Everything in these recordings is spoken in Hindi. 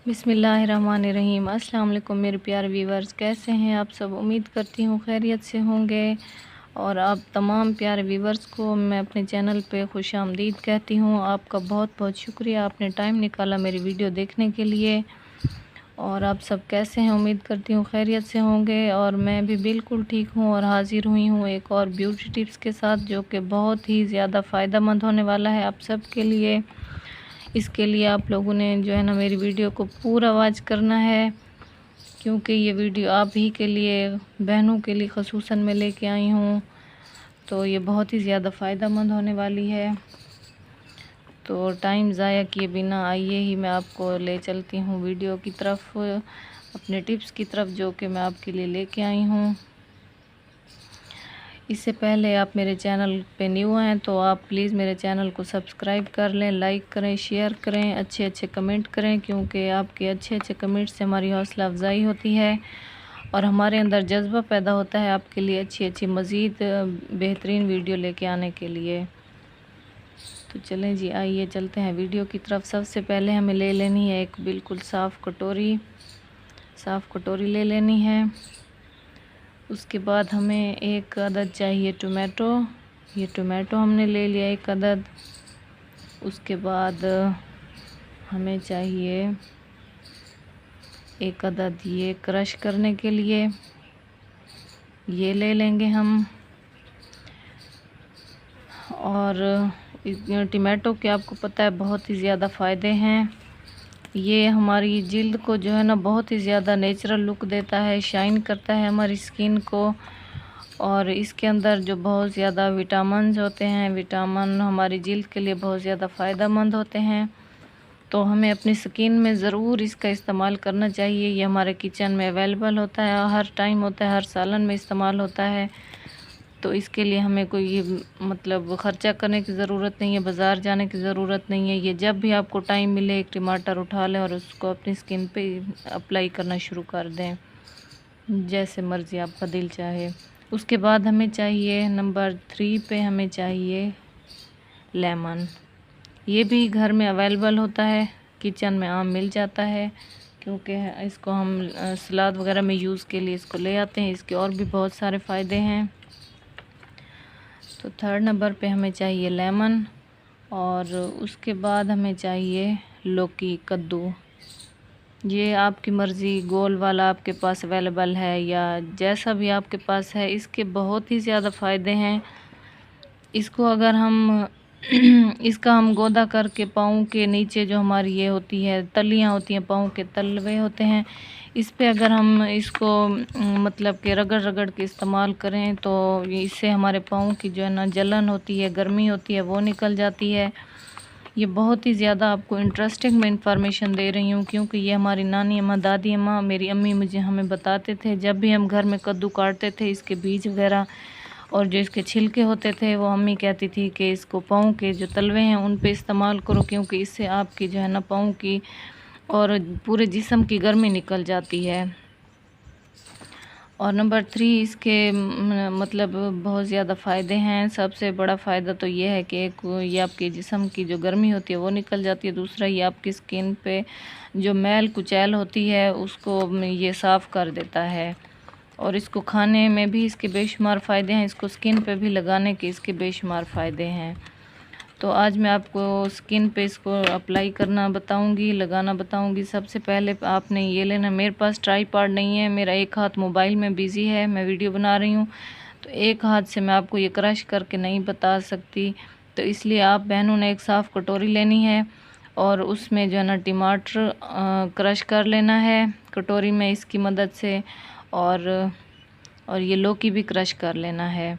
बिस्मिल्लाहिर्रहमानिर्रहीम। अस्सलाम वालेकुम मेरे प्यारे व्यूवर्स, कैसे हैं आप सब। उम्मीद करती हूँ खैरियत से होंगे। और आप तमाम प्यारे व्यूवर्स को मैं अपने चैनल पे खुशामदीद कहती हूँ। आपका बहुत बहुत शुक्रिया, आपने टाइम निकाला मेरी वीडियो देखने के लिए। और आप सब कैसे हैं, उम्मीद करती हूँ खैरियत से होंगे। और मैं भी बिल्कुल ठीक हूँ और हाज़िर हुई हूँ एक और ब्यूटी टिप्स के साथ, जो कि बहुत ही ज़्यादा फ़ायदा मंद होने वाला है आप सब के लिए। इसके लिए आप लोगों ने जो है ना मेरी वीडियो को पूरा वॉच करना है, क्योंकि ये वीडियो आप ही के लिए, बहनों के लिए ख़ुसूसन मैं लेके आई हूँ। तो ये बहुत ही ज़्यादा फ़ायदा मंद होने वाली है। तो टाइम ज़ाया किए बिना आइए ही मैं आपको ले चलती हूँ वीडियो की तरफ, अपने टिप्स की तरफ, जो कि मैं आपके लिए लेके आई हूँ। इससे पहले आप मेरे चैनल पे न्यू हैं तो आप प्लीज़ मेरे चैनल को सब्सक्राइब कर लें, लाइक करें, शेयर करें, अच्छे अच्छे कमेंट करें, क्योंकि आपके अच्छे अच्छे कमेंट से हमारी हौसला अफजाई होती है और हमारे अंदर जज्बा पैदा होता है आपके लिए अच्छी अच्छी मज़ीद बेहतरीन वीडियो लेके आने के लिए। तो चलें जी, आइए चलते हैं वीडियो की तरफ। सबसे पहले हमें ले लेनी है एक बिल्कुल साफ़ कटोरी ले लेनी है। उसके बाद हमें एक अदद चाहिए टोमेटो। ये टोमेटो हमने ले लिया एक अदद। उसके बाद हमें चाहिए एक अदद ये क्रश करने के लिए, ये ले लेंगे हम। और टोमेटो के आपको पता है बहुत ही ज़्यादा फ़ायदे हैं। ये हमारी जिल्द को जो है ना बहुत ही ज़्यादा नेचुरल लुक देता है, शाइन करता है हमारी स्किन को। और इसके अंदर जो बहुत ज़्यादा विटामिन्स होते हैं, विटामिन हमारी जिल्द के लिए बहुत ज़्यादा फ़ायदा मंद होते हैं। तो हमें अपनी स्किन में ज़रूर इसका इस्तेमाल करना चाहिए। ये हमारे किचन में अवेलेबल होता है, हर टाइम होता है, हर सालन में इस्तेमाल होता है। तो इसके लिए हमें कोई ये मतलब ख़र्चा करने की ज़रूरत नहीं है, बाज़ार जाने की ज़रूरत नहीं है। ये जब भी आपको टाइम मिले एक टमाटर उठा लें और उसको अपनी स्किन पे अप्लाई करना शुरू कर दें, जैसे मर्ज़ी आपका दिल चाहे। उसके बाद हमें चाहिए नंबर 3 पे हमें चाहिए लेमन। ये भी घर में अवेलेबल होता है, किचन में आम मिल जाता है, क्योंकि इसको हम सलाद वगैरह में यूज़ के लिए इसको ले आते हैं। इसके और भी बहुत सारे फ़ायदे हैं। तो 3rd नंबर पे हमें चाहिए लेमन। और उसके बाद हमें चाहिए लौकी, कद्दू। ये आपकी मर्ज़ी, गोल वाला आपके पास अवेलेबल है या जैसा भी आपके पास है, इसके बहुत ही ज़्यादा फ़ायदे हैं। इसको अगर हम इसका हम गोदा करके पाँव के नीचे जो हमारी ये होती है तलियाँ होती हैं, पाँव के तलवे होते हैं, इस पे अगर हम इसको मतलब कि रगड़ रगड़ के इस्तेमाल करें तो इससे हमारे पाँव की जो है ना जलन होती है, गर्मी होती है, वो निकल जाती है। ये बहुत ही ज़्यादा आपको इंटरेस्टिंग मैं इंफॉर्मेशन दे रही हूँ, क्योंकि ये हमारी नानी अम्मा, दादी अम्मा, मेरी अम्मी मुझे हमें बताते थे। जब भी हम घर में कद्दू काटते थे, इसके बीज वगैरह और जो इसके छिलके होते थे, वो अम्मी कहती थी कि इसको पाँव के जो तलवे हैं उन पे इस्तेमाल करो, क्योंकि इससे आपकी जो है ना पाँव की और पूरे जिस्म की गर्मी निकल जाती है। और नंबर 3 इसके मतलब बहुत ज़्यादा फ़ायदे हैं। सबसे बड़ा फ़ायदा तो ये है कि एक ये आपके जिस्म की जो गर्मी होती है वो निकल जाती है। दूसरा, ये आपकी स्किन पे जो मैल कुचैल होती है उसको ये साफ़ कर देता है। और इसको खाने में भी इसके बेशुमार फ़ायदे हैं, इसको स्किन पे भी लगाने के इसके बेशुमार फ़ायदे हैं। तो आज मैं आपको स्किन पे इसको अप्लाई करना बताऊंगी, लगाना बताऊंगी। सबसे पहले आपने ये लेना, मेरे पास ट्राईपॉड नहीं है, मेरा एक हाथ मोबाइल में बिज़ी है, मैं वीडियो बना रही हूँ, तो एक हाथ से मैं आपको ये क्रश करके नहीं बता सकती। तो इसलिए आप बहनों ने एक साफ़ कटोरी लेनी है और उसमें जो है ना टमाटर क्रश कर लेना है कटोरी में इसकी मदद से। और ये लौकी भी क्रश कर लेना है।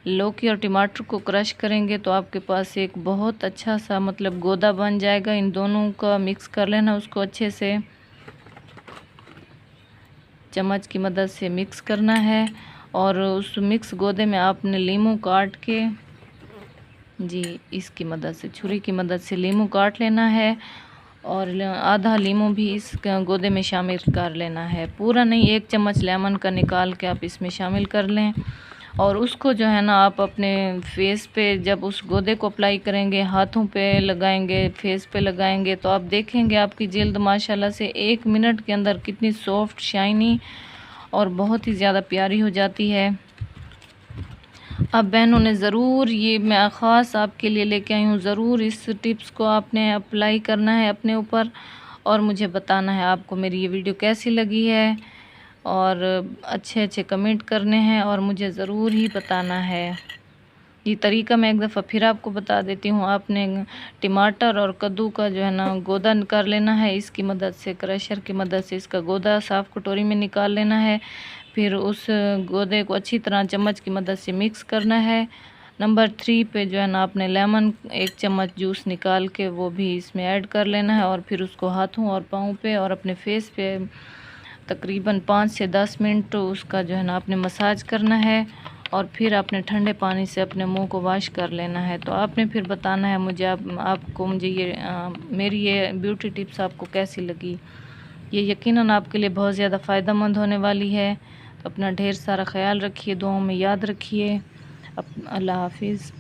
लौकी और टमाटर को क्रश करेंगे तो आपके पास एक बहुत अच्छा सा मतलब गोदा बन जाएगा। इन दोनों का मिक्स कर लेना, उसको अच्छे से चम्मच की मदद से मिक्स करना है। और उस मिक्स गोदे में आपने लीमू काट के जी इसकी मदद से, छुरी की मदद से लीमू काट लेना है और आधा लीमू भी इस गोदे में शामिल कर लेना है। पूरा नहीं, 1 चम्मच लेमन का निकाल के आप इसमें शामिल कर लें। और उसको जो है ना आप अपने फेस पे जब उस गोदे को अप्लाई करेंगे, हाथों पे लगाएंगे, फेस पे लगाएंगे, तो आप देखेंगे आपकी जिल्द माशाल्लाह से 1 मिनट के अंदर कितनी सॉफ्ट, शाइनी और बहुत ही ज़्यादा प्यारी हो जाती है। अब बहनों ने ज़रूर, ये मैं ख़ास आपके लिए लेके आई हूँ, ज़रूर इस टिप्स को आपने अप्लाई करना है अपने ऊपर और मुझे बताना है आपको मेरी ये वीडियो कैसी लगी है, और अच्छे अच्छे कमेंट करने हैं और मुझे ज़रूर ही बताना है। ये तरीका मैं एक दफ़ा फिर आपको बता देती हूँ। आपने टमाटर और कद्दू का जो है ना गोदा कर लेना है, इसकी मदद से, क्रशर की मदद से इसका गोदा साफ़ कटोरी में निकाल लेना है। फिर उस गोदे को अच्छी तरह चम्मच की मदद से मिक्स करना है। नंबर 3 पे जो है ना आपने लेमन 1 चम्मच जूस निकाल के वो भी इसमें ऐड कर लेना है और फिर उसको हाथों और पाँव पे और अपने फेस पे तकरीबन 5 से 10 मिनट उसका जो है ना आपने मसाज करना है और फिर आपने ठंडे पानी से अपने मुंह को वॉश कर लेना है। तो आपने फिर बताना है मुझे, आपको मुझे ये मेरी ये ब्यूटी टिप्स आपको कैसी लगी। ये यकीनन आपके लिए बहुत ज़्यादा फ़ायदेमंद होने वाली है। तो अपना ढेर सारा ख्याल रखिए, दुआओं में याद रखिए। अल्लाह हाफिज़।